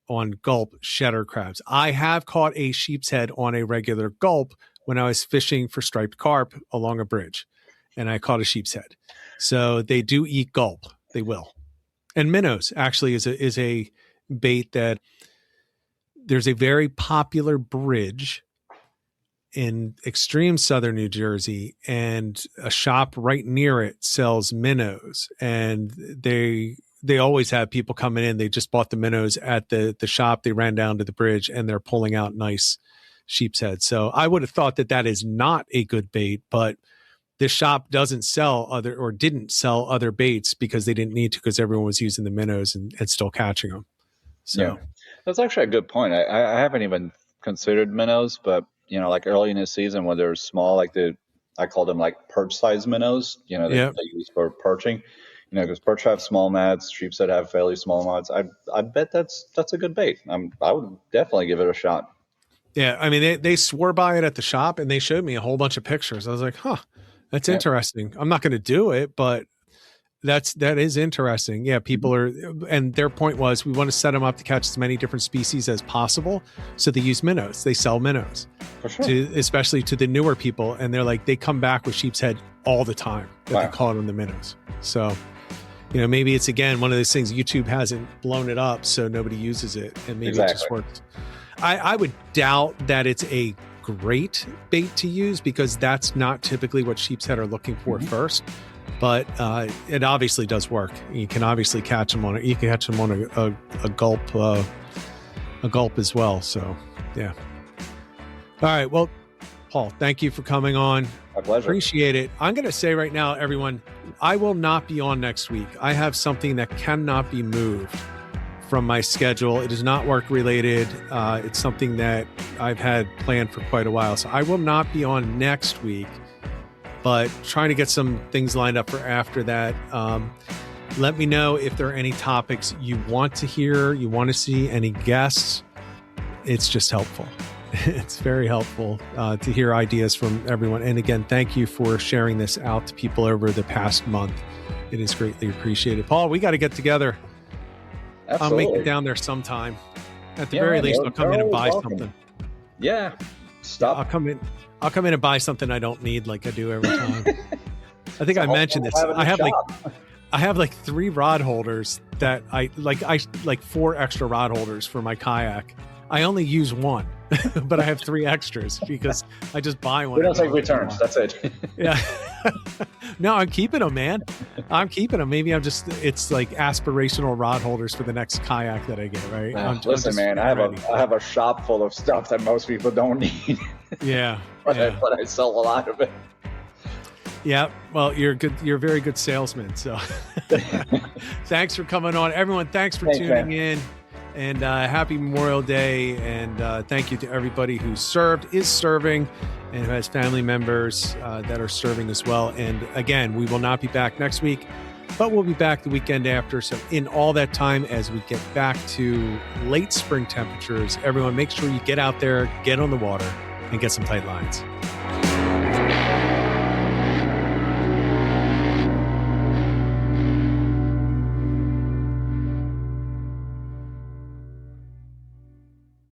on gulp shedder crabs. I have caught a sheepshead on a regular gulp when I was fishing for striped carp along a bridge, and I caught a sheepshead. So they do eat gulp. They will. And minnows actually is a bait that there's a very popular bridge in extreme southern New Jersey, and a shop right near it sells minnows, and they always have people coming in. They just bought the minnows at the shop. They ran down to the bridge and they're pulling out nice sheepshead. So I would have thought that is not a good bait, but this shop didn't sell other baits because they didn't need to, because everyone was using the minnows and still catching them. So that's actually a good point. I haven't even considered minnows, but like early in the season when they're small, like I call them like perch-sized minnows, they use for perching, because perch have small mats, sheepshead have fairly small mats. I bet that's a good bait. I would definitely give it a shot. Yeah, I mean, they swore by it at the shop, and they showed me a whole bunch of pictures. I was like, that's interesting. I'm not going to do it, but that is interesting. Yeah, people are, and their point was, we want to set them up to catch as many different species as possible. So they use minnows. They sell minnows, for sure. Especially to the newer people. And they're like, they come back with sheepshead all the time that they call them the minnows. So, maybe it's, again, one of those things, YouTube hasn't blown it up, so nobody uses it. And maybe it just works. I would doubt that it's a great bait to use, because that's not typically what sheepshead are looking for first. But it obviously does work. You can obviously catch them on it. You can catch them on a gulp as well. So, yeah. All right. Well, Paul, thank you for coming on. My pleasure. Appreciate it. I'm going to say right now, everyone, I will not be on next week. I have something that cannot be moved from my schedule. It is not work related. It's something that I've had planned for quite a while. So I will not be on next week, but trying to get some things lined up for after that. Let me know if there are any topics you want to hear, you want to see, any guests. It's just helpful. It's very helpful to hear ideas from everyone. And again, thank you for sharing this out to people over the past month. It is greatly appreciated. Paul, we got to get together. Absolutely. I'll make it down there sometime. At the very least, I'll come in and buy something. Yeah. Stop. I'll come in and buy something I don't need, like I do every time. I think I mentioned this. I have like 3 rod holders that I like 4 extra rod holders for my kayak. I only use one, but I have 3 extras because I just buy one. We don't take returns. That's it. Yeah. No, I'm keeping them, man. I'm keeping them. Maybe it's like aspirational rod holders for the next kayak that I get, right? Listen, man, I have a shop full of stuff that most people don't need. Yeah. but I sell a lot of it. Yeah. Well, you're good. You're a very good salesman. So thanks for coming on. Everyone, thanks for tuning in. And happy Memorial Day. And thank you to everybody who served, is serving, and who has family members that are serving as well. And again, we will not be back next week, but we'll be back the weekend after. So in all that time, as we get back to late spring temperatures, everyone make sure you get out there, get on the water, and get some tight lines.